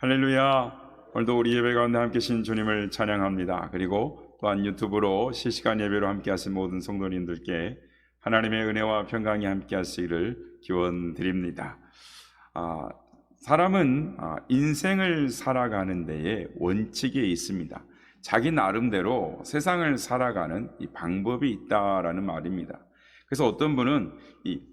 할렐루야. 오늘도 우리 예배 가운데 함께 계신 주님을 찬양합니다. 그리고 또한 유튜브로 실시간 예배로 함께 하신 모든 성도님들께 하나님의 은혜와 평강이 함께 하시기를 기원 드립니다. 사람은 인생을 살아가는 데에 원칙이 있습니다. 자기 나름대로 세상을 살아가는 이 방법이 있다라는 말입니다. 그래서 어떤 분은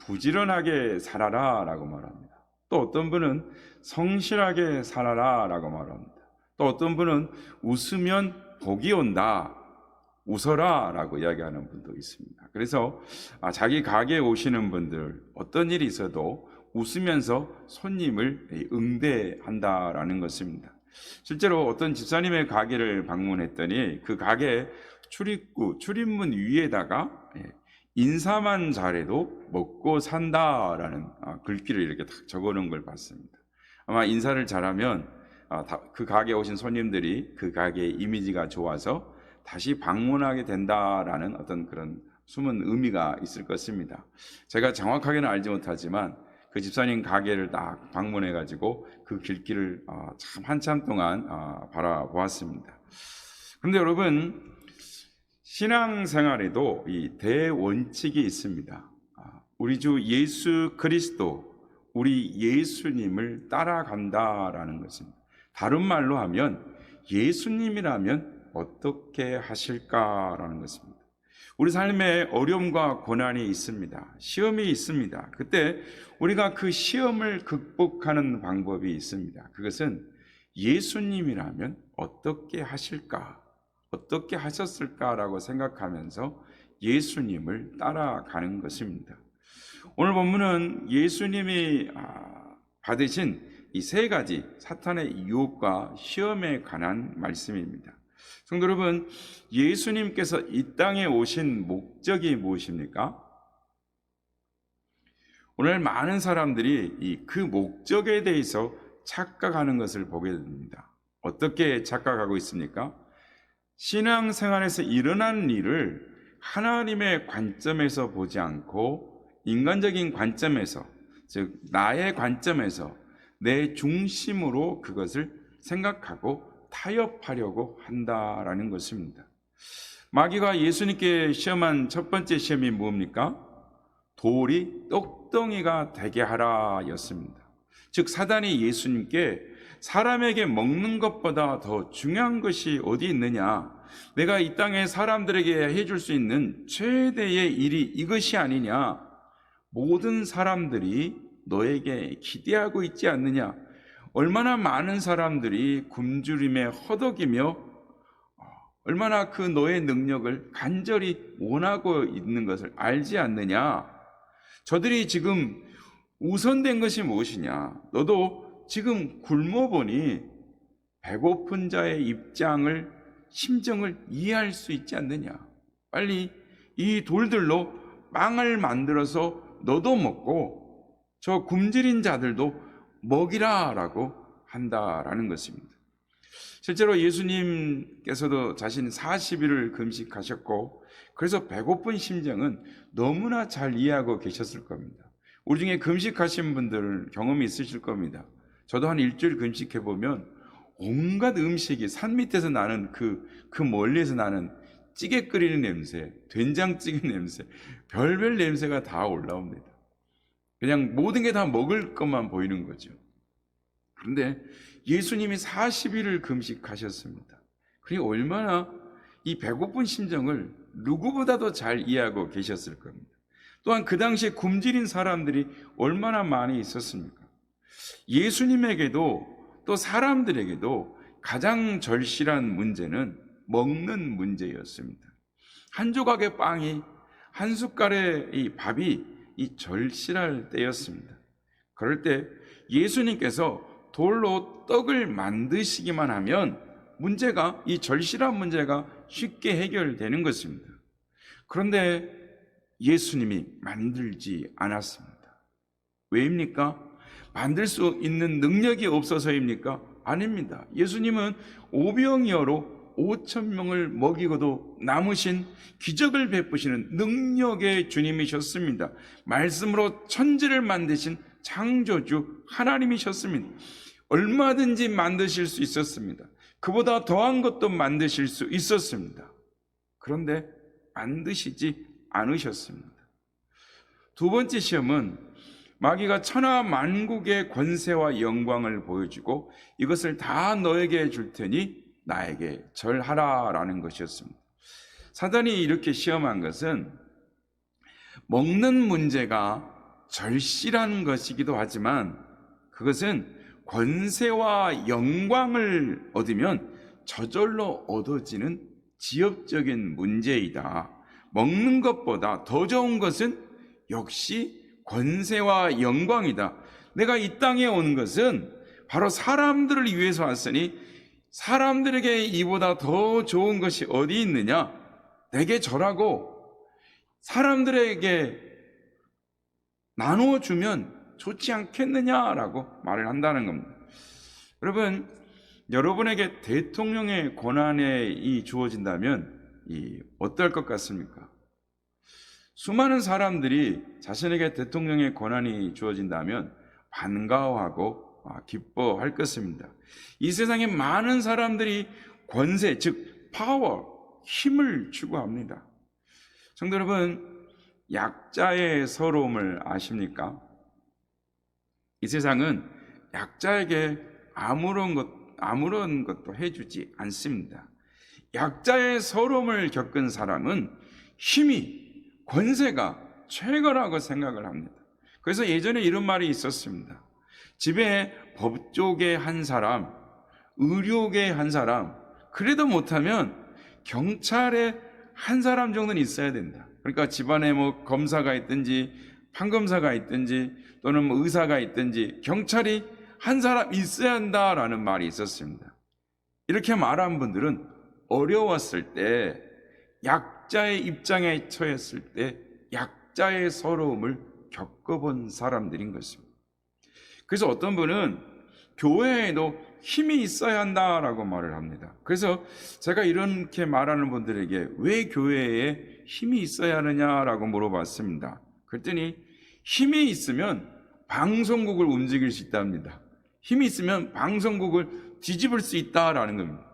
부지런하게 살아라 라고 말합니다. 또 어떤 분은 성실하게 살아라 라고 말합니다. 또 어떤 분은 웃으면 복이 온다, 웃어라 라고 이야기하는 분도 있습니다. 그래서 자기 가게에 오시는 분들 어떤 일이 있어도 웃으면서 손님을 응대한다라는 것입니다. 실제로 어떤 집사님의 가게를 방문했더니 그 가게 출입문 위에다가 인사만 잘해도 먹고 산다라는 글귀를 이렇게 딱 적어놓은 걸 봤습니다. 아마 인사를 잘하면 그 가게에 오신 손님들이 그 가게의 이미지가 좋아서 다시 방문하게 된다라는 어떤 그런 숨은 의미가 있을 것입니다. 제가 정확하게는 알지 못하지만 그 집사님 가게를 딱 방문해가지고 그 길길을 참 한참 동안 바라보았습니다. 그런데 여러분, 신앙생활에도 이 대원칙이 있습니다. 우리 주 예수 그리스도, 우리 예수님을 따라간다라는 것입니다. 다른 말로 하면 예수님이라면 어떻게 하실까라는 것입니다. 우리 삶에 어려움과 고난이 있습니다. 시험이 있습니다. 그때 우리가 그 시험을 극복하는 방법이 있습니다. 그것은 예수님이라면 어떻게 하실까? 어떻게 하셨을까라고 생각하면서 예수님을 따라가는 것입니다. 오늘 본문은 예수님이 받으신 이 세 가지 사탄의 유혹과 시험에 관한 말씀입니다. 성도 여러분, 예수님께서 이 땅에 오신 목적이 무엇입니까? 오늘 많은 사람들이 그 목적에 대해서 착각하는 것을 보게 됩니다. 어떻게 착각하고 있습니까? 신앙생활에서 일어나는 일을 하나님의 관점에서 보지 않고 인간적인 관점에서, 즉 나의 관점에서 내 중심으로 그것을 생각하고 타협하려고 한다라는 것입니다. 마귀가 예수님께 시험한 첫 번째 시험이 뭡니까? 돌이 똑덩이가 되게 하라 였습니다. 즉 사단이 예수님께 사람에게 먹는 것보다 더 중요한 것이 어디 있느냐, 내가 이 땅에 사람들에게 해줄 수 있는 최대의 일이 이것이 아니냐, 모든 사람들이 너에게 기대하고 있지 않느냐, 얼마나 많은 사람들이 굶주림에 허덕이며 얼마나 그 너의 능력을 간절히 원하고 있는 것을 알지 않느냐, 저들이 지금 우선된 것이 무엇이냐, 너도 지금 굶어보니 배고픈 자의 심정을 이해할 수 있지 않느냐, 빨리 이 돌들로 빵을 만들어서 너도 먹고 저 굶주린 자들도 먹이라 라고 한다라는 것입니다. 실제로 예수님께서도 자신 40일을 금식하셨고, 그래서 배고픈 심정은 너무나 잘 이해하고 계셨을 겁니다. 우리 중에 금식하신 분들 경험이 있으실 겁니다. 저도 한 일주일 금식해보면 온갖 음식이 산 밑에서 나는 그 멀리에서 나는 찌개 끓이는 냄새, 된장찌개 냄새, 별별 냄새가 다 올라옵니다. 그냥 모든 게 다 먹을 것만 보이는 거죠. 그런데 예수님이 40일을 금식하셨습니다. 그리고 얼마나 이 배고픈 심정을 누구보다도 잘 이해하고 계셨을 겁니다. 또한 그 당시에 굶주린 사람들이 얼마나 많이 있었습니까? 예수님에게도 또 사람들에게도 가장 절실한 문제는 먹는 문제였습니다. 한 조각의 빵이, 한 숟갈의 이 밥이 이 절실할 때였습니다. 그럴 때 예수님께서 돌로 떡을 만드시기만 하면 이 절실한 문제가 쉽게 해결되는 것입니다. 그런데 예수님이 만들지 않았습니다. 왜입니까? 만들 수 있는 능력이 없어서입니까? 아닙니다. 예수님은 오병이어로 5,000명을 먹이고도 남으신 기적을 베푸시는 능력의 주님이셨습니다. 말씀으로 천지를 만드신 창조주 하나님이셨습니다. 얼마든지 만드실 수 있었습니다. 그보다 더한 것도 만드실 수 있었습니다. 그런데 만드시지 않으셨습니다. 두 번째 시험은 마귀가 천하 만국의 권세와 영광을 보여주고 이것을 다 너에게 줄 테니 나에게 절하라라는 것이었습니다. 사단이 이렇게 시험한 것은 먹는 문제가 절실한 것이기도 하지만 그것은 권세와 영광을 얻으면 저절로 얻어지는 지엽적인 문제이다. 먹는 것보다 더 좋은 것은 역시 권세와 영광이다. 내가 이 땅에 온 것은 바로 사람들을 위해서 왔으니 사람들에게 이보다 더 좋은 것이 어디 있느냐? 내게 절하고 사람들에게 나눠주면 좋지 않겠느냐라고 말을 한다는 겁니다. 여러분, 여러분에게 대통령의 권한이 주어진다면 어떨 것 같습니까? 수많은 사람들이 자신에게 대통령의 권한이 주어진다면 반가워하고 기뻐할 것입니다. 이 세상에 많은 사람들이 권세, 즉 파워, 힘을 추구합니다. 성도 여러분, 약자의 서러움을 아십니까? 이 세상은 약자에게 아무런 것도 해주지 않습니다. 약자의 서러움을 겪은 사람은 힘이, 권세가 최고라고 생각을 합니다. 그래서 예전에 이런 말이 있었습니다. 집에 법조계 한 사람, 의료계 한 사람, 그래도 못하면 경찰에 한 사람 정도는 있어야 된다. 그러니까 집안에 검사가 있든지 판검사가 있든지 또는 의사가 있든지 경찰이 한 사람 있어야 한다라는 말이 있었습니다. 이렇게 말한 분들은 어려웠을 때, 약자의 입장에 처했을 때 약자의 서러움을 겪어본 사람들인 것입니다. 그래서 어떤 분은 교회에도 힘이 있어야 한다라고 말을 합니다. 그래서 제가 이렇게 말하는 분들에게 왜 교회에 힘이 있어야 하느냐라고 물어봤습니다. 그랬더니 힘이 있으면 방송국을 움직일 수 있답니다. 힘이 있으면 방송국을 뒤집을 수 있다라는 겁니다.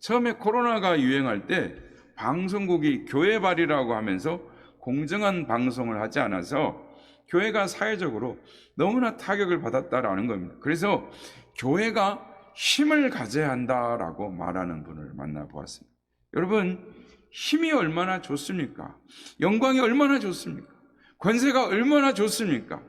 처음에 코로나가 유행할 때 방송국이 교회발이라고 하면서 공정한 방송을 하지 않아서 교회가 사회적으로 너무나 타격을 받았다라는 겁니다. 그래서 교회가 힘을 가져야 한다라고 말하는 분을 만나보았습니다. 여러분, 힘이 얼마나 좋습니까? 영광이 얼마나 좋습니까? 권세가 얼마나 좋습니까?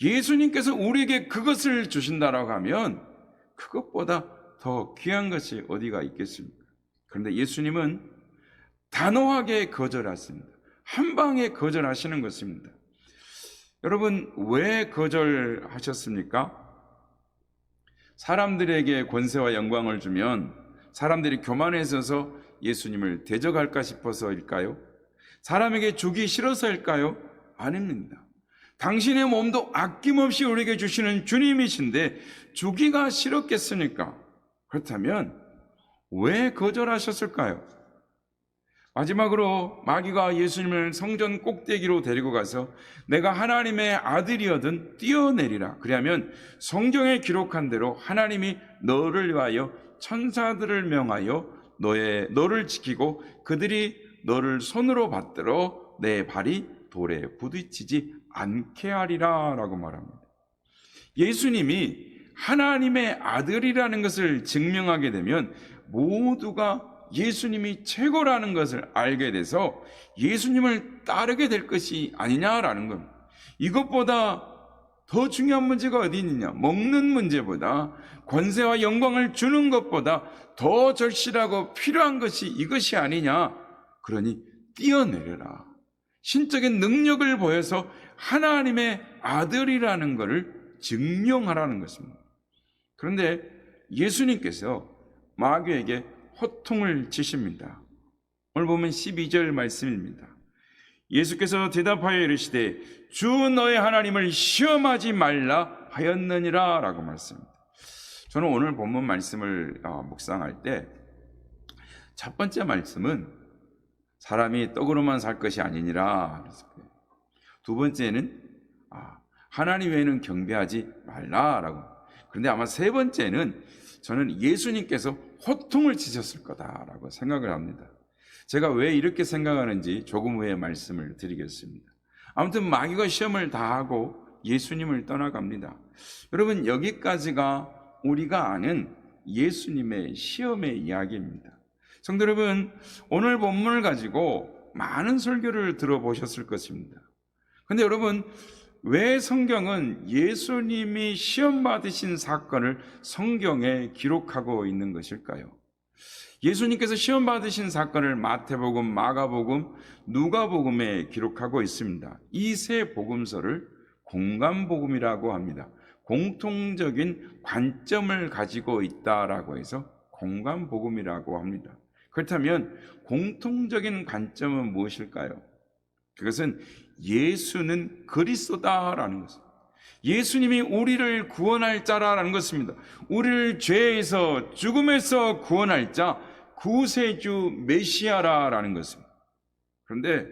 예수님께서 우리에게 그것을 주신다라고 하면 그것보다 더 귀한 것이 어디가 있겠습니까? 그런데 예수님은 단호하게 거절하십니다. 한 방에 거절하시는 것입니다. 여러분, 왜 거절하셨습니까? 사람들에게 권세와 영광을 주면 사람들이 교만해져서 예수님을 대적할까 싶어서일까요? 사람에게 주기 싫어서일까요? 아닙니다. 당신의 몸도 아낌없이 우리에게 주시는 주님이신데 주기가 싫었겠습니까? 그렇다면 왜 거절하셨을까요? 마지막으로 마귀가 예수님을 성전 꼭대기로 데리고 가서 내가 하나님의 아들이거든 뛰어내리라. 그러면 성경에 기록한 대로 하나님이 너를 위하여 천사들을 명하여 너를 지키고 그들이 너를 손으로 받들어 내 발이 돌에 부딪히지 않게 하리라 라고 말합니다. 예수님이 하나님의 아들이라는 것을 증명하게 되면 모두가 예수님이 최고라는 것을 알게 돼서 예수님을 따르게 될 것이 아니냐라는 겁니다. 이것보다 더 중요한 문제가 어디 있느냐? 먹는 문제보다 권세와 영광을 주는 것보다 더 절실하고 필요한 것이 이것이 아니냐? 그러니 뛰어내려라. 신적인 능력을 보여서 하나님의 아들이라는 것을 증명하라는 것입니다. 그런데 예수님께서 마귀에게 호통을 치십니다. 오늘 보면 12절 말씀입니다. 예수께서 대답하여 이르시되 주 너의 하나님을 시험하지 말라 하였느니라 라고 말씀합니다. 저는 오늘 본문 말씀을 묵상할 때 첫 번째 말씀은 사람이 떡으로만 살 것이 아니니라. 두 번째는 하나님 외에는 경배하지 말라라고. 그런데 아마 세 번째는 저는 예수님께서 호통을 치셨을 거다라고 생각을 합니다. 제가 왜 이렇게 생각하는지 조금 후에 말씀을 드리겠습니다. 아무튼 마귀가 시험을 다하고 예수님을 떠나갑니다. 여러분, 여기까지가 우리가 아는 예수님의 시험의 이야기입니다. 성도 여러분, 오늘 본문을 가지고 많은 설교를 들어보셨을 것입니다. 그런데 여러분, 왜 성경은 예수님이 시험 받으신 사건을 성경에 기록하고 있는 것일까요? 예수님께서 시험 받으신 사건을 마태복음, 마가복음, 누가복음에 기록하고 있습니다. 이 세 복음서를 공관복음이라고 합니다. 공통적인 관점을 가지고 있다라고 해서 공관복음이라고 합니다. 그렇다면 공통적인 관점은 무엇일까요? 그것은 예수는 그리스도다라는 것입니다. 예수님이 우리를 구원할 자라는 것입니다. 우리를 죄에서, 죽음에서 구원할 자, 구세주 메시아라는 것입니다. 그런데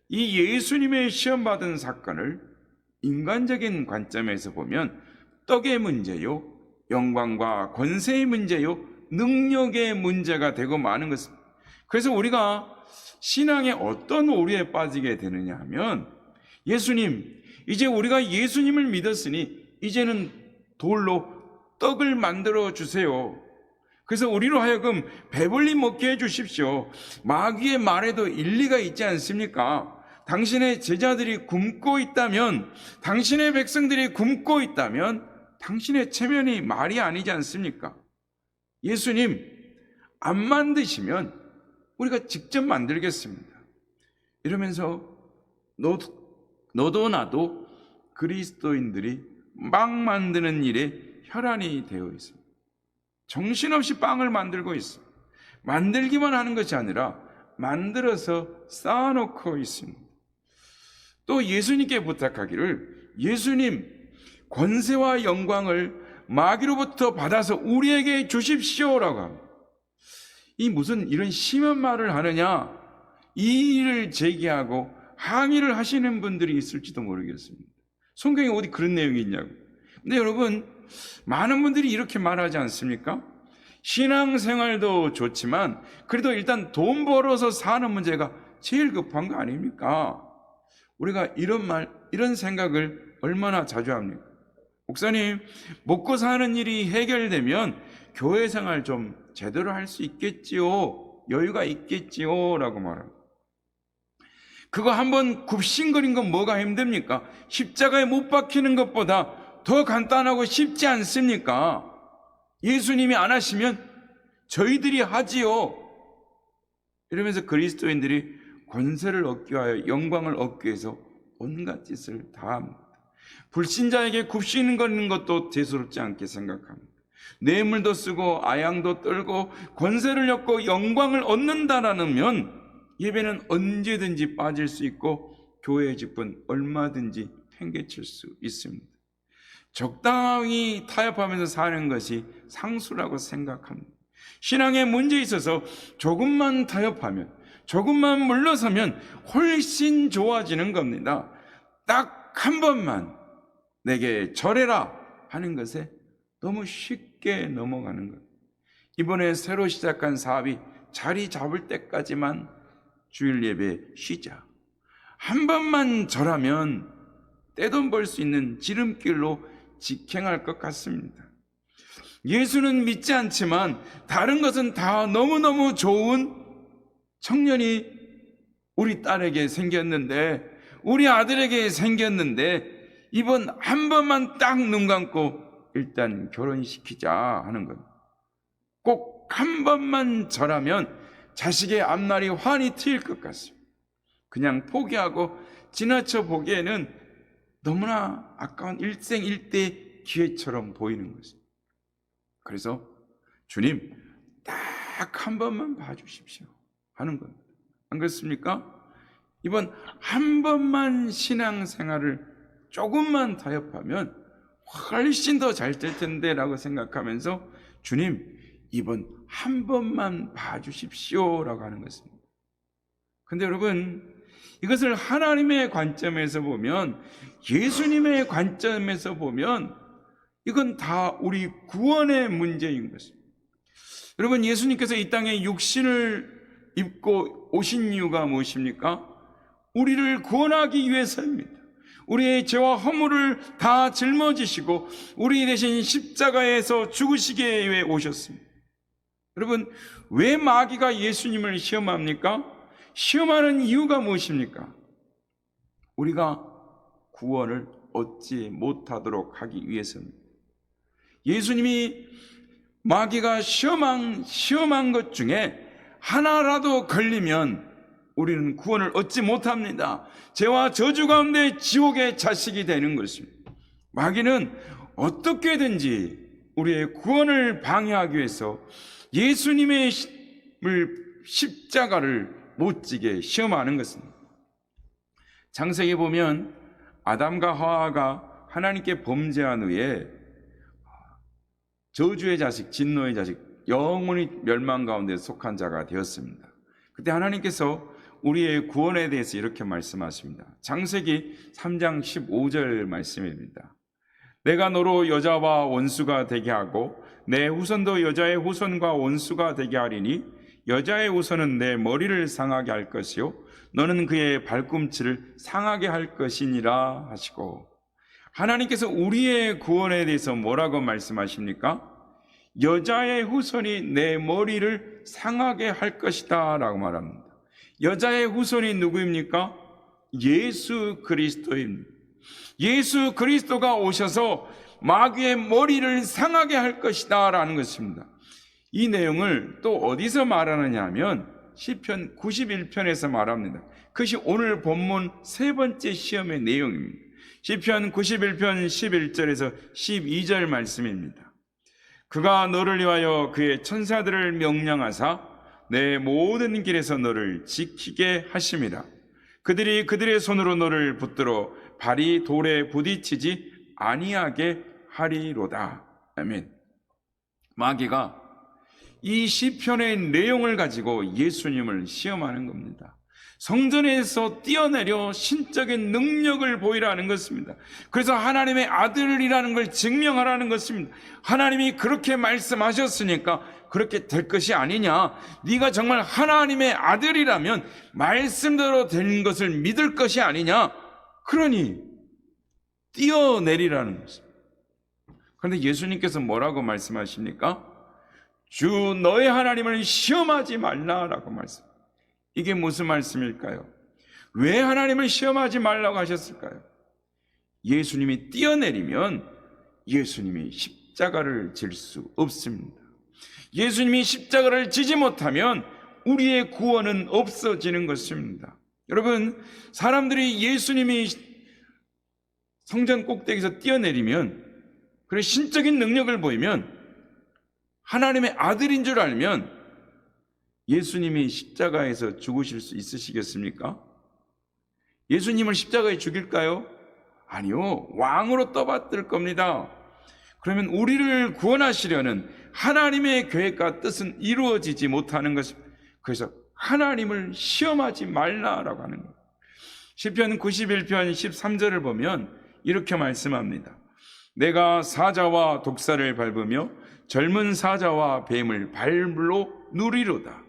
이 예수님의 시험받은 사건을 인간적인 관점에서 보면 떡의 문제요, 영광과 권세의 문제요, 능력의 문제가 되고 마는 것입니다. 그래서 우리가 신앙에 어떤 오류에 빠지게 되느냐 하면, 예수님, 이제 우리가 예수님을 믿었으니 이제는 돌로 떡을 만들어 주세요. 그래서 우리로 하여금 배불리 먹게 해 주십시오. 마귀의 말에도 일리가 있지 않습니까? 당신의 제자들이 굶고 있다면, 당신의 백성들이 굶고 있다면 당신의 체면이 말이 아니지 않습니까? 예수님, 안 만드시면 우리가 직접 만들겠습니다. 이러면서 너도 나도 그리스도인들이 빵 만드는 일에 혈안이 되어 있습니다. 정신없이 빵을 만들고 있습니다. 만들기만 하는 것이 아니라 만들어서 쌓아놓고 있습니다. 또 예수님께 부탁하기를, 예수님, 권세와 영광을 마귀로부터 받아서 우리에게 주십시오라고 합니다. 이 무슨 이런 심한 말을 하느냐, 이 일을 제기하고 항의를 하시는 분들이 있을지도 모르겠습니다. 성경에 어디 그런 내용이 있냐고. 근데 여러분, 많은 분들이 이렇게 말하지 않습니까? 신앙생활도 좋지만 그래도 일단 돈 벌어서 사는 문제가 제일 급한 거 아닙니까? 우리가 이런 생각을 얼마나 자주 합니까? 목사님, 먹고 사는 일이 해결되면 교회 생활 좀 제대로 할 수 있겠지요, 여유가 있겠지요 라고 말합니다. 그거 한번 굽신거린 건 뭐가 힘듭니까? 십자가에 못 박히는 것보다 더 간단하고 쉽지 않습니까? 예수님이 안 하시면 저희들이 하지요. 이러면서 그리스도인들이 권세를 얻기 위하여, 영광을 얻기 위해서 온갖 짓을 다 합니다. 불신자에게 굽신거리는 것도 대수롭지 않게 생각합니다. 뇌물도 쓰고 아양도 떨고 권세를 얻고 영광을 얻는다라는 면 예배는 언제든지 빠질 수 있고 교회의 집은 얼마든지 팽개칠 수 있습니다. 적당히 타협하면서 사는 것이 상수라고 생각합니다. 신앙에 문제에 있어서 조금만 타협하면, 조금만 물러서면 훨씬 좋아지는 겁니다. 딱 한 번만 내게 절해라 하는 것에 너무 쉽게 넘어가는 것. 이번에 새로 시작한 사업이 자리 잡을 때까지만 주일 예배 쉬자. 한 번만 절하면 떼돈 벌 수 있는 지름길로 직행할 것 같습니다. 예수는 믿지 않지만 다른 것은 다 너무너무 좋은 청년이 우리 딸에게 생겼는데, 우리 아들에게 생겼는데, 이번 한 번만 딱 눈 감고 일단 결혼시키자 하는 것. 꼭 한 번만 절하면 자식의 앞날이 환히 트일 것 같습니다. 그냥 포기하고 지나쳐 보기에는 너무나 아까운 일생일대 기회처럼 보이는 것입니다. 그래서 주님, 딱 한 번만 봐주십시오 하는 겁니다. 안 그렇습니까? 이번 한 번만 신앙생활을 조금만 타협하면 훨씬 더 잘 될 텐데 라고 생각하면서 주님, 이번 한 번만 봐주십시오 라고 하는 것입니다. 근데 여러분, 이것을 하나님의 관점에서 보면, 예수님의 관점에서 보면 이건 다 우리 구원의 문제인 것입니다. 여러분, 예수님께서 이 땅에 육신을 입고 오신 이유가 무엇입니까? 우리를 구원하기 위해서입니다. 우리의 죄와 허물을 다 짊어지시고 우리 대신 십자가에서 죽으시기 위해 오셨습니다. 여러분, 왜 마귀가 예수님을 시험합니까? 시험하는 이유가 무엇입니까? 우리가 구원을 얻지 못하도록 하기 위해서입니다. 예수님이 마귀가 시험한 것 중에 하나라도 걸리면 우리는 구원을 얻지 못합니다. 죄와 저주 가운데 지옥의 자식이 되는 것입니다. 마귀는 어떻게든지 우리의 구원을 방해하기 위해서 예수님의 십자가를 못 지게 시험하는 것입니다. 창세기 보면 아담과 하와가 하나님께 범죄한 후에 저주의 자식, 진노의 자식, 영원히 멸망 가운데 속한 자가 되었습니다. 그때 하나님께서 우리의 구원에 대해서 이렇게 말씀하십니다. 창세기 3장 15절 말씀입니다. 내가 너로 여자와 원수가 되게 하고 내 후손도 여자의 후손과 원수가 되게 하리니 여자의 후손은 내 머리를 상하게 할 것이요 너는 그의 발꿈치를 상하게 할 것이니라 하시고, 하나님께서 우리의 구원에 대해서 뭐라고 말씀하십니까? 여자의 후손이 내 머리를 상하게 할 것이다 라고 말합니다. 여자의 후손이 누구입니까? 예수 그리스도입니다. 예수 그리스도가 오셔서 마귀의 머리를 상하게 할 것이다 라는 것입니다. 이 내용을 또 어디서 말하느냐 하면 시편 91편에서 말합니다. 그것이 오늘 본문 세 번째 시험의 내용입니다. 시편 91편 11절에서 12절 말씀입니다. 그가 너를 위하여 그의 천사들을 명령하사 내 모든 길에서 너를 지키게 하심이라. 그들이 그들의 손으로 너를 붙들어 발이 돌에 부딪히지 아니하게 하리로다. 아멘. 마귀가 이 시편의 내용을 가지고 예수님을 시험하는 겁니다. 성전에서 뛰어내려 신적인 능력을 보이라는 것입니다. 그래서 하나님의 아들이라는 걸 증명하라는 것입니다. 하나님이 그렇게 말씀하셨으니까 그렇게 될 것이 아니냐, 네가 정말 하나님의 아들이라면 말씀대로 된 것을 믿을 것이 아니냐, 그러니 뛰어내리라는 것입니다. 그런데 예수님께서 뭐라고 말씀하십니까? 주 너의 하나님을 시험하지 말라라고 말씀. 이게 무슨 말씀일까요? 왜 하나님을 시험하지 말라고 하셨을까요? 예수님이 뛰어내리면 예수님이 십자가를 질 수 없습니다. 예수님이 십자가를 지지 못하면 우리의 구원은 없어지는 것입니다. 여러분, 사람들이 예수님이 성전 꼭대기에서 뛰어내리면, 그래 신적인 능력을 보이면, 하나님의 아들인 줄 알면 예수님이 십자가에서 죽으실 수 있으시겠습니까? 예수님을 십자가에 죽일까요? 아니요, 왕으로 떠받들 겁니다. 그러면 우리를 구원하시려는 하나님의 계획과 뜻은 이루어지지 못하는 것입니다. 그래서 하나님을 시험하지 말라라고 하는 거예요. 시편 91편 13절을 보면 이렇게 말씀합니다. 내가 사자와 독사를 밟으며 젊은 사자와 뱀을 발로 누리로다.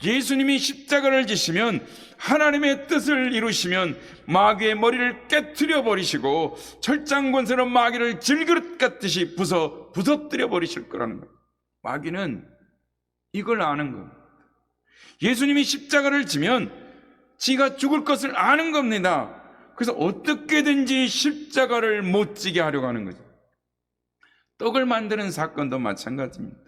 예수님이 십자가를 지시면, 하나님의 뜻을 이루시면 마귀의 머리를 깨트려 버리시고 철장 권세로 마귀를 질그릇 같듯이 부서뜨려 버리실 거라는 거예요. 마귀는 이걸 아는 겁니다. 예수님이 십자가를 지면 지가 죽을 것을 아는 겁니다. 그래서 어떻게든지 십자가를 못 지게 하려고 하는 거죠. 떡을 만드는 사건도 마찬가지입니다.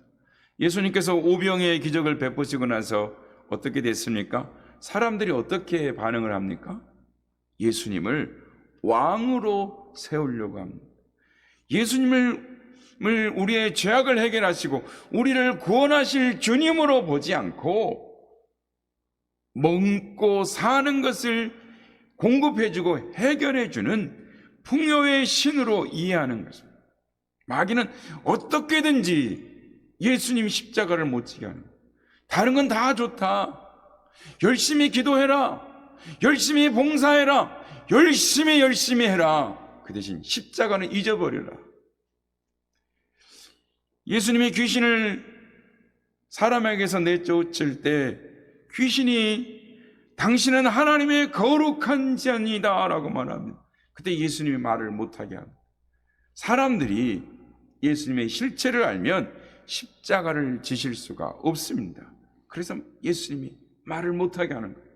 예수님께서 오병이의 기적을 베푸시고 나서 어떻게 됐습니까? 사람들이 어떻게 반응을 합니까? 예수님을 왕으로 세우려고 합니다. 예수님을 우리의 죄악을 해결하시고 우리를 구원하실 주님으로 보지 않고 먹고 사는 것을 공급해주고 해결해주는 풍요의 신으로 이해하는 것입니다. 마귀는 어떻게든지 예수님 십자가를 못 지게 하는 거예요. 다른 건 다 좋다. 열심히 기도해라. 열심히 봉사해라. 열심히 해라. 그 대신 십자가는 잊어버려라. 예수님이 귀신을 사람에게서 내쫓을 때 귀신이 당신은 하나님의 거룩한 자니다 라고 말합니다. 그때 예수님이 말을 못하게 합니다. 사람들이 예수님의 실체를 알면 십자가를 지실 수가 없습니다. 그래서 예수님이 말을 못하게 하는 거예요.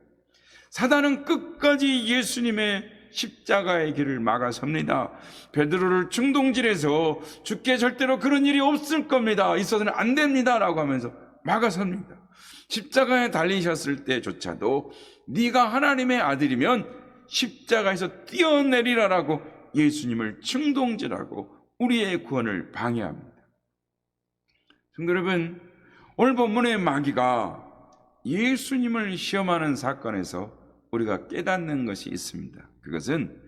사단은 끝까지 예수님의 십자가의 길을 막아섭니다. 베드로를 중동질해서 주께 절대로 그런 일이 없을 겁니다, 있어서는 안 됩니다 라고 하면서 막아섭니다. 십자가에 달리셨을 때조차도 네가 하나님의 아들이면 십자가에서 뛰어내리라라고 예수님을 충동질하고 우리의 구원을 방해합니다. 성도 여러분, 오늘 본문의 마귀가 예수님을 시험하는 사건에서 우리가 깨닫는 것이 있습니다. 그것은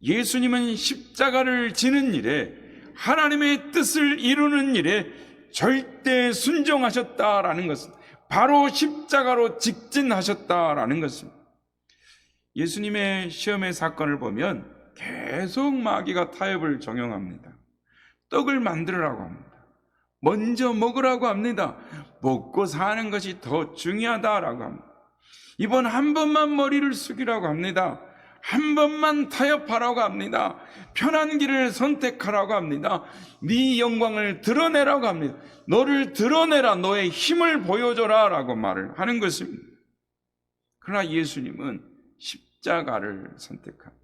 예수님은 십자가를 지는 일에, 하나님의 뜻을 이루는 일에 절대 순종하셨다라는 것은, 바로 십자가로 직진하셨다라는 것입니다. 예수님의 시험의 사건을 보면 계속 마귀가 타협을 정용합니다. 떡을 만들으라고 합니다. 먼저 먹으라고 합니다. 먹고 사는 것이 더 중요하다라고 합니다. 이번 한 번만 머리를 숙이라고 합니다. 한 번만 타협하라고 합니다. 편한 길을 선택하라고 합니다. 네 영광을 드러내라고 합니다. 너를 드러내라, 너의 힘을 보여줘라 라고 말을 하는 것입니다. 그러나 예수님은 십자가를 선택합니다.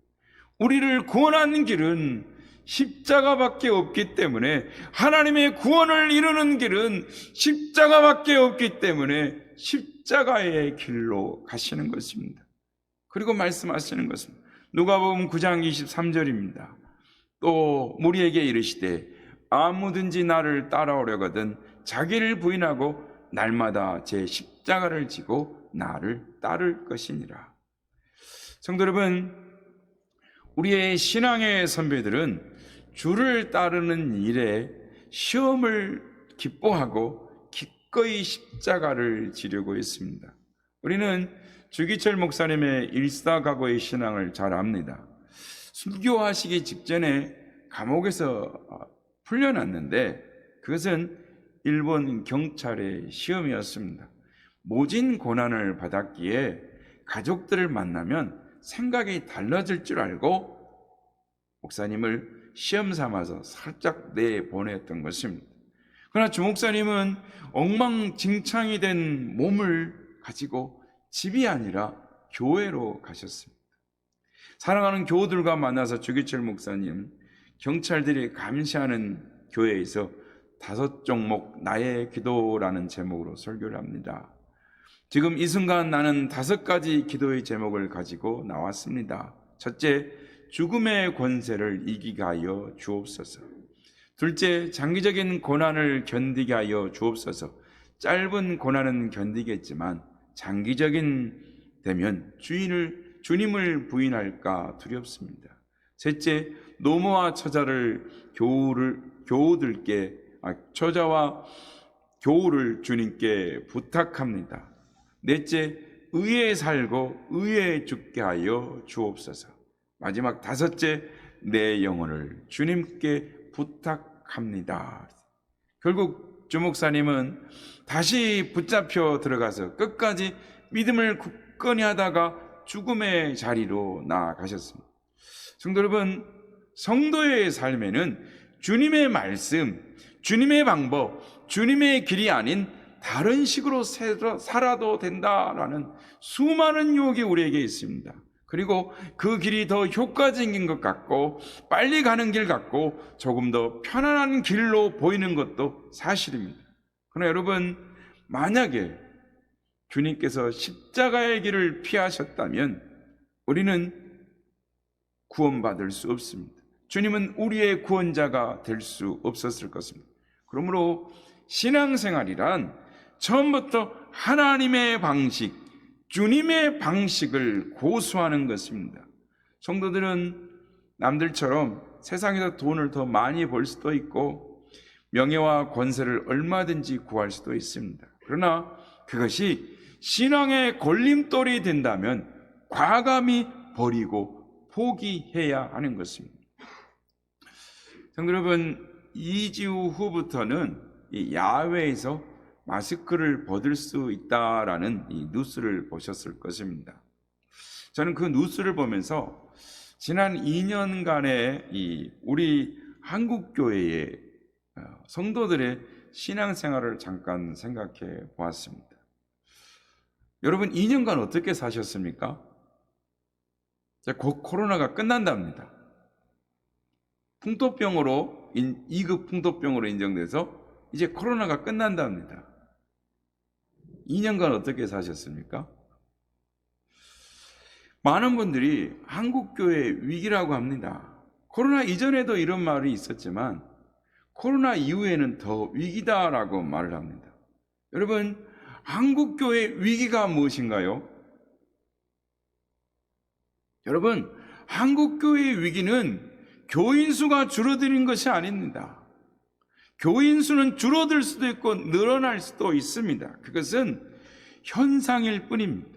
우리를 구원하는 길은 십자가밖에 없기 때문에, 하나님의 구원을 이루는 길은 십자가밖에 없기 때문에 십자가의 길로 가시는 것입니다. 그리고 말씀하시는 것은 누가복음 9장 23절입니다. 또 무리에게 이르시되 아무든지 나를 따라오려거든 자기를 부인하고 날마다 제 십자가를 지고 나를 따를 것이니라. 성도 여러분, 우리의 신앙의 선배들은 주를 따르는 일에 시험을 기뻐하고 기꺼이 십자가를 지려고 했습니다. 우리는 주기철 목사님의 일사각오의 신앙을 잘 압니다. 순교하시기 직전에 감옥에서 풀려났는데 그것은 일본 경찰의 시험이었습니다. 모진 고난을 받았기에 가족들을 만나면 생각이 달라질 줄 알고 목사님을 시험 삼아서 살짝 내보냈던 것입니다. 그러나 주 목사님은 엉망진창이 된 몸을 가지고 집이 아니라 교회로 가셨습니다. 사랑하는 교우들과 만나서 주기철 목사님, 경찰들이 감시하는 교회에서 5종목 나의 기도라는 제목으로 설교를 합니다. 지금 이 순간 나는 5가지 기도의 제목을 가지고 나왔습니다. 첫째, 죽음의 권세를 이기게 하여 주옵소서. 둘째, 장기적인 고난을 견디게 하여 주옵소서. 짧은 고난은 견디겠지만 장기적인 되면 주님을 부인할까 두렵습니다. 셋째, 노모와 처자를 처자와 교우를 주님께 부탁합니다. 넷째, 의에 살고 의에 죽게 하여 주옵소서. 마지막 5째, 내 영혼을 주님께 부탁합니다. 결국 주 목사님은 다시 붙잡혀 들어가서 끝까지 믿음을 굳건히 하다가 죽음의 자리로 나아가셨습니다. 성도 여러분, 성도의 삶에는 주님의 말씀, 주님의 방법, 주님의 길이 아닌 다른 식으로 살아도 된다라는 수많은 유혹이 우리에게 있습니다. 그리고 그 길이 더 효과적인 것 같고 빨리 가는 길 같고 조금 더 편안한 길로 보이는 것도 사실입니다. 그러나 여러분, 만약에 주님께서 십자가의 길을 피하셨다면 우리는 구원받을 수 없습니다. 주님은 우리의 구원자가 될 수 없었을 것입니다. 그러므로 신앙생활이란 처음부터 하나님의 방식, 주님의 방식을 고수하는 것입니다. 성도들은 남들처럼 세상에서 돈을 더 많이 벌 수도 있고 명예와 권세를 얼마든지 구할 수도 있습니다. 그러나 그것이 신앙의 걸림돌이 된다면 과감히 버리고 포기해야 하는 것입니다. 성도 여러분, 2주 후부터는 이 야외에서 마스크를 벗을 수 있다라는 이 뉴스를 보셨을 것입니다. 저는 그 뉴스를 보면서 지난 2년간의 이 우리 한국 교회의 성도들의 신앙생활을 잠깐 생각해 보았습니다. 여러분 2년간 어떻게 사셨습니까? 곧 코로나가 끝난답니다. 풍토병으로 2급 풍토병으로 인정돼서 이제 코로나가 끝난답니다. 2년간 어떻게 사셨습니까? 많은 분들이 한국교회 위기라고 합니다. 코로나 이전에도 이런 말이 있었지만 코로나 이후에는 더 위기다라고 말을 합니다. 여러분, 한국교회 위기가 무엇인가요? 여러분, 한국교회의 위기는 교인 수가 줄어드는 것이 아닙니다. 교인 수는 줄어들 수도 있고 늘어날 수도 있습니다. 그것은 현상일 뿐입니다.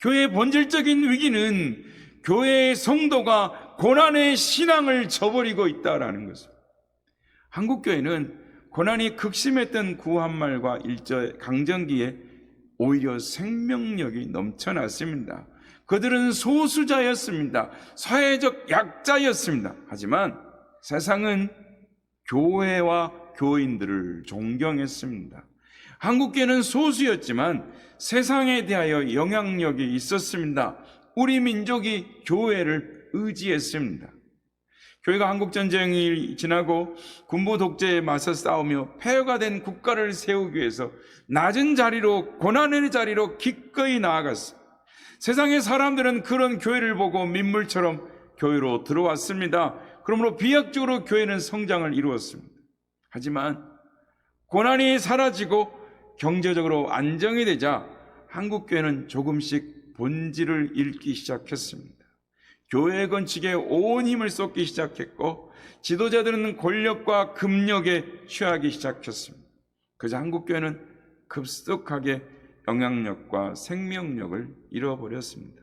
교회의 본질적인 위기는 교회의 성도가 고난의 신앙을 저버리고 있다는 것입니다. 한국교회는 고난이 극심했던 구한말과 강점기에 오히려 생명력이 넘쳐났습니다. 그들은 소수자였습니다. 사회적 약자였습니다. 하지만 세상은 교회와 교인들을 존경했습니다. 한국교회는 소수였지만 세상에 대하여 영향력이 있었습니다. 우리 민족이 교회를 의지했습니다. 교회가 한국전쟁이 지나고 군부 독재에 맞서 싸우며 폐허가 된 국가를 세우기 위해서 낮은 자리로, 고난의 자리로 기꺼이 나아갔습니다. 세상의 사람들은 그런 교회를 보고 민물처럼 교회로 들어왔습니다. 그러므로 비약적으로 교회는 성장을 이루었습니다. 하지만 고난이 사라지고 경제적으로 안정이 되자 한국교회는 조금씩 본질을 잃기 시작했습니다. 교회 건축에 온 힘을 쏟기 시작했고 지도자들은 권력과 금력에 취하기 시작했습니다. 그래서 한국교회는 급속하게 영향력과 생명력을 잃어버렸습니다.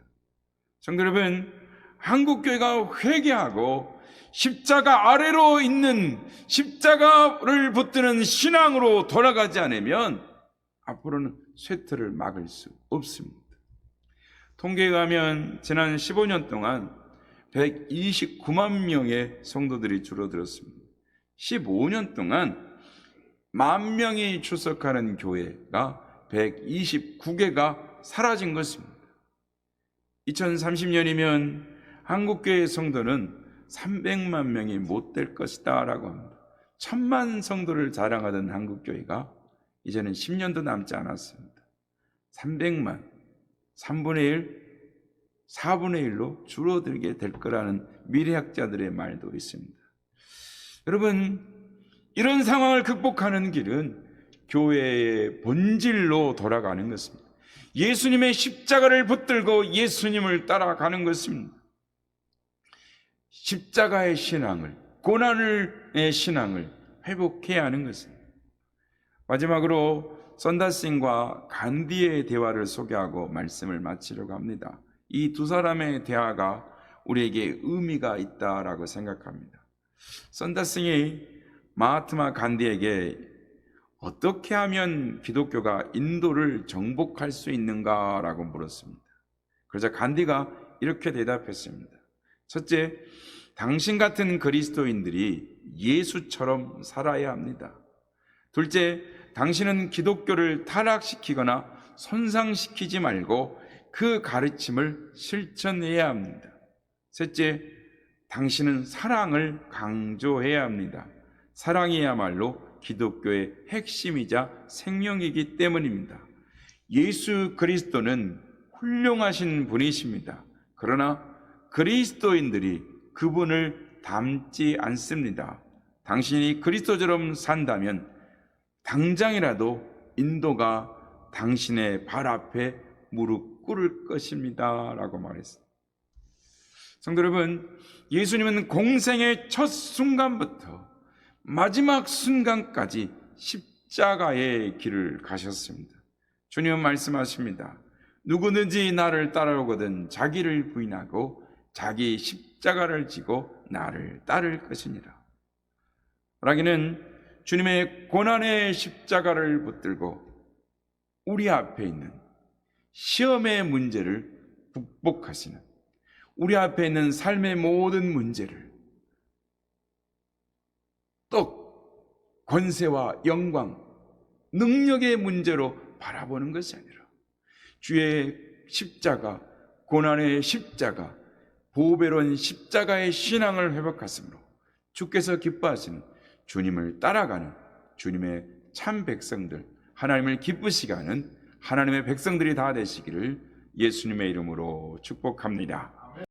성도 여러분, 한국교회가 회개하고 십자가 아래로 있는 십자가를 붙드는 신앙으로 돌아가지 않으면 앞으로는 쇠퇴를 막을 수 없습니다. 통계에 의하면 지난 15년 동안 129만 명의 성도들이 줄어들었습니다. 15년 동안 10,000명이 출석하는 교회가 129개가 사라진 것입니다. 2030년이면 한국교회 성도는 300만 명이 못 될 것이다 라고 합니다. 1,000만 성도를 자랑하던 한국교회가 이제는 10년도 남지 않았습니다. 300만, 3분의 1, 4분의 1로 줄어들게 될 거라는 미래학자들의 말도 있습니다. 여러분, 이런 상황을 극복하는 길은 교회의 본질로 돌아가는 것입니다. 예수님의 십자가를 붙들고 예수님을 따라가는 것입니다. 십자가의 신앙을, 고난의 신앙을 회복해야 하는 것입니다. 마지막으로 선다스인과 간디의 대화를 소개하고 말씀을 마치려고 합니다. 이 두 사람의 대화가 우리에게 의미가 있다라고 생각합니다. 선다스이 마하트마 간디에게 어떻게 하면 기독교가 인도를 정복할 수 있는가라고 물었습니다. 그러자 간디가 이렇게 대답했습니다. 첫째, 당신 같은 그리스도인들이 예수처럼 살아야 합니다. 둘째, 당신은 기독교를 타락시키거나 손상시키지 말고 그 가르침을 실천해야 합니다. 셋째, 당신은 사랑을 강조해야 합니다. 사랑이야말로 기독교의 핵심이자 생명이기 때문입니다. 예수 그리스도는 훌륭하신 분이십니다. 그러나 그리스도인들이 그분을 닮지 않습니다. 당신이 그리스도처럼 산다면 당장이라도 인도가 당신의 발 앞에 무릎 꿇을 것입니다 라고 말했습니다. 성도 여러분, 예수님은 공생의 첫 순간부터 마지막 순간까지 십자가의 길을 가셨습니다. 주님은 말씀하십니다. 누구든지 나를 따라오거든 자기를 부인하고 자기 십자가를 지고 나를 따를 것이니라. 라기는 주님의 고난의 십자가를 붙들고 우리 앞에 있는 시험의 문제를 극복하시는, 우리 앞에 있는 삶의 모든 문제를 또 권세와 영광, 능력의 문제로 바라보는 것이 아니라 주의 십자가, 고난의 십자가, 보배로운 십자가의 신앙을 회복하심으로 주께서 기뻐하시는 주님을 따라가는 주님의 참 백성들, 하나님을 기쁘시게 하는 하나님의 백성들이 다 되시기를 예수님의 이름으로 축복합니다.